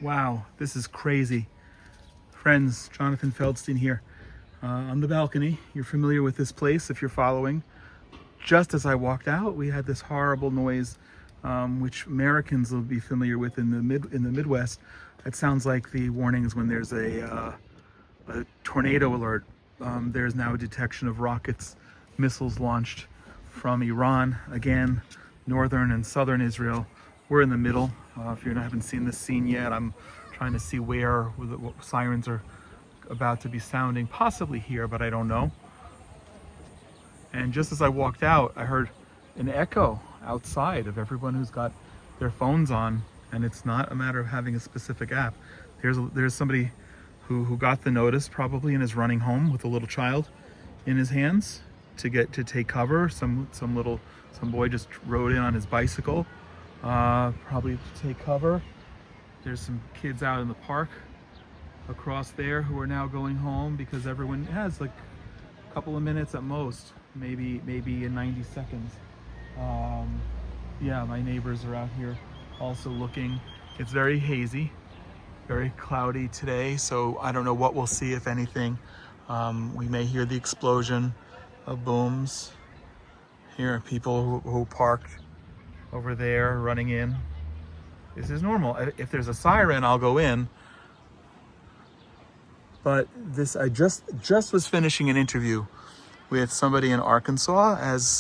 Wow, this is crazy. Friends, Jonathan Feldstein here on the balcony. You're familiar with this place if you're following. Just as I walked out, we had this horrible noise, which Americans will be familiar with in the Midwest. It sounds like the warnings when there's a tornado alert. There's now a detection of rockets, missiles launched from Iran. Again, northern and southern Israel. We're in the middle. If you haven't seen this scene yet, I'm trying to see what sirens are about to be sounding. Possibly here, but I don't know. And just as I walked out, I heard an echo outside of everyone who's got their phones on. And it's not a matter of having a specific app. There's somebody who got the notice probably and is running home with a little child in his hands to take cover. Some boy just rode in on his bicycle, probably to take cover. There's some kids out in the park across there who are now going home because everyone has like a couple of minutes at most, maybe in 90 seconds. Yeah, my neighbors are out here also looking. It's very hazy, very cloudy today, so I don't know what we'll see, if anything. We may hear the explosion of booms. Here are people who parked over there running in. This is normal. If there's a siren, I'll go in. But I just was finishing an interview with somebody in Arkansas as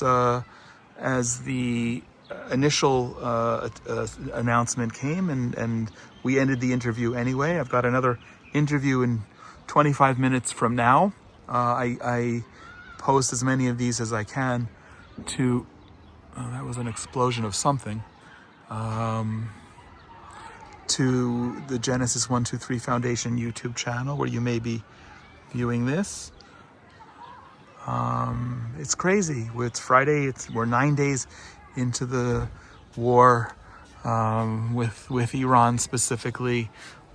the initial announcement came, and we ended the interview anyway. I've got another interview in 25 minutes from now. I post as many of these as I can to, that was an explosion of something, to the Genesis 123 Foundation YouTube channel where you may be viewing this. It's crazy. It's Friday. We're 9 days into the war with Iran specifically.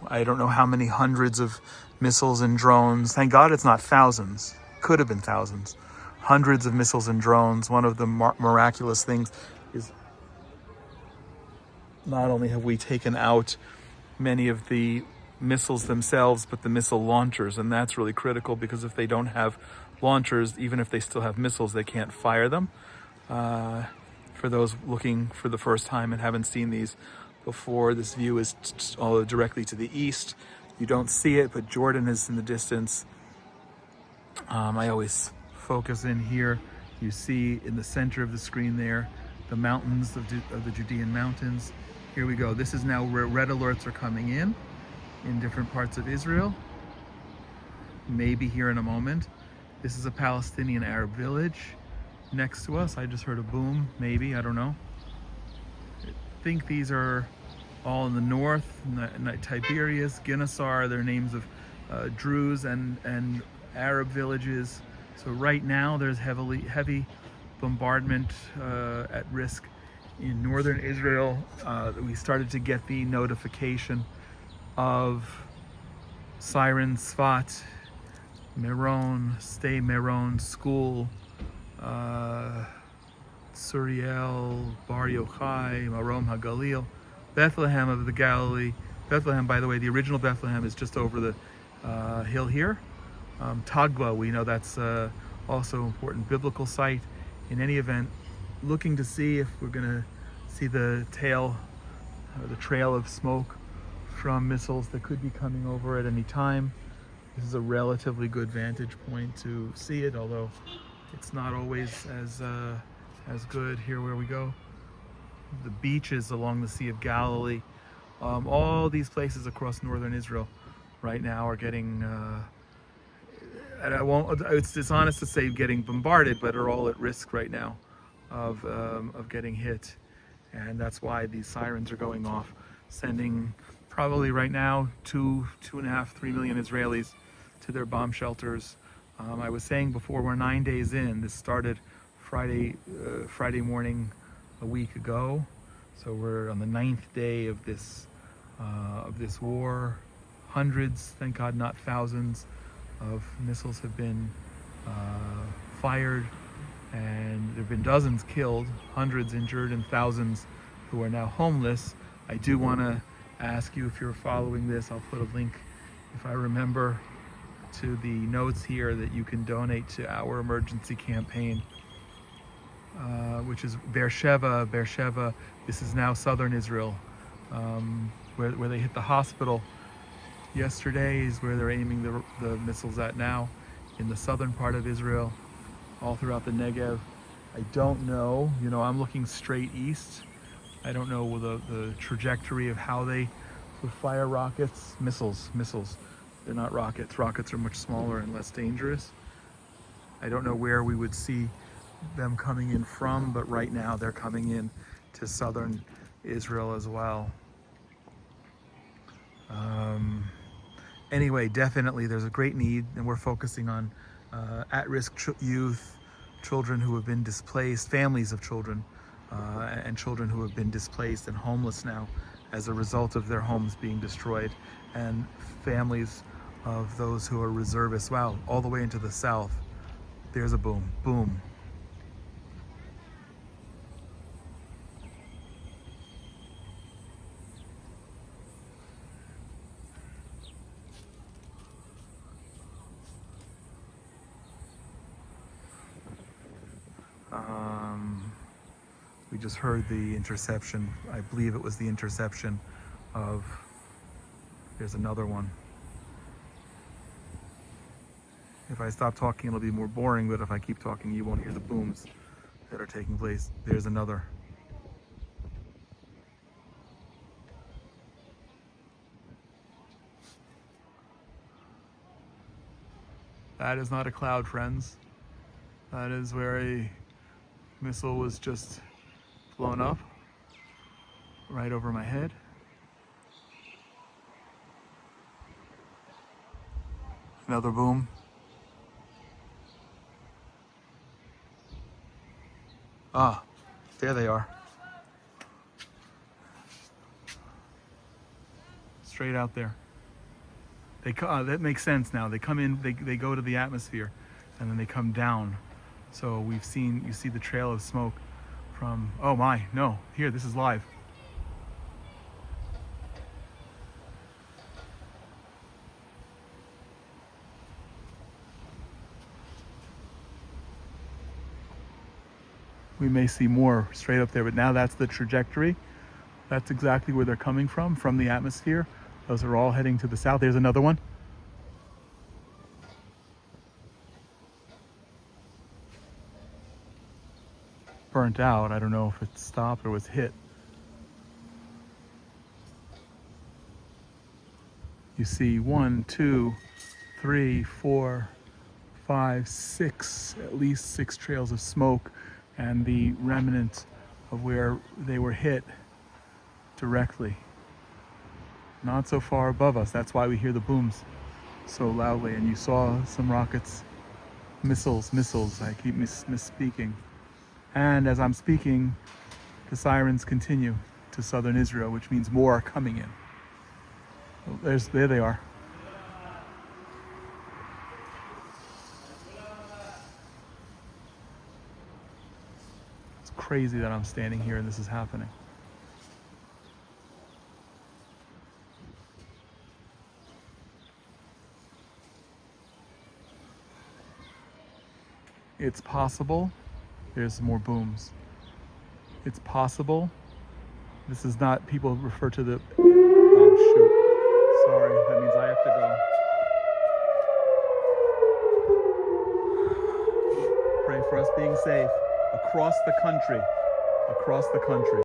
I don't know how many hundreds of missiles and drones. Thank God it's not thousands. Could have been thousands. Hundreds of missiles and drones. One of the miraculous things is not only have we taken out many of the missiles themselves, but the missile launchers, and that's really critical because if they don't have launchers, even if they still have missiles, they can't fire them. For those looking for the first time and haven't seen these before, this view is all directly to the east. You don't see it, but Jordan is in the distance. I always focus in here. You see in the center of the screen there, the mountains of the Judean mountains. Here we go. This is now where red alerts are coming in different parts of Israel. Maybe here in a moment. This is a Palestinian Arab village next to us. I just heard a boom, maybe, I don't know. I think these are all in the north, Tiberias, Ginosar. They're names of Druze and Arab villages. So right now there's heavy bombardment at risk in northern Israel. We started to get the notification of sirens, Sfat, Meron, Stay Meron, School, Suriel, Bar Yochai, Marom HaGalil, Bethlehem of the Galilee. Bethlehem, by the way, the original Bethlehem is just over the hill here. Tagba, we know that's also an important biblical site. In any event, looking to see if we're going to see the trail of smoke from missiles that could be coming over at any time. This is a relatively good vantage point to see it, although it's not always as good. Here where we go, the beaches along the Sea of Galilee, all these places across northern Israel right now are getting, and it's dishonest to say getting bombarded, but are all at risk right now of getting hit. And that's why these sirens are going off, sending probably right now 2.5, 3 million Israelis to their bomb shelters. I was saying before, we're 9 days in. This started Friday morning a week ago, so we're on the 9th day of this war. Hundreds, thank God not thousands, of missiles have been fired, and there have been dozens killed, hundreds injured, and thousands who are now homeless. I do want to ask you if you're following this. I'll put a link, if I remember, to the notes here that you can donate to our emergency campaign, which is Beersheba. Beersheba, this is now southern Israel, where they hit the hospital yesterday is where they're aiming the missiles at now, in the southern part of Israel, all throughout the Negev. I don't know, I'm looking straight east. I don't know the trajectory of how they would fire rockets, missiles. They're not rockets. Rockets are much smaller and less dangerous. I don't know where we would see them coming in from, but right now they're coming in to southern Israel as well. Anyway, definitely there's a great need, and we're focusing on at-risk youth, children who have been displaced, families of children, and children who have been displaced and homeless now as a result of their homes being destroyed, and families of those who are reservists. Wow, all the way into the south. There's a boom, boom. We just heard the interception. I believe it was the interception of, there's another one. If I stop talking, it'll be more boring, but if I keep talking, you won't hear the booms that are taking place. There's another. That is not a cloud, friends. That is where a missile was just blown up right over my head. Another boom. Ah, there they are. Straight out there. That makes sense now. They come in, they go to the atmosphere, and then they come down. So you see the trail of smoke from, oh my, no, here, this is live. We may see more straight up there, but now that's the trajectory. That's exactly where they're coming from the atmosphere. Those are all heading to the south. There's another one. Burnt out. I don't know if it stopped or was hit. You see 1, 2, 3, 4, 5, 6, at least 6 trails of smoke, and the remnant of where they were hit directly. Not so far above us. That's why we hear the booms so loudly. And you saw some rockets, missiles. I keep misspeaking. And as I'm speaking, the sirens continue to southern Israel, which means more are coming in. There they are. It's crazy that I'm standing here and this is happening. It's possible. There's more booms. It's possible. This is not, people refer to the, oh shoot. Sorry, that means I have to go. Pray for us being safe across the country.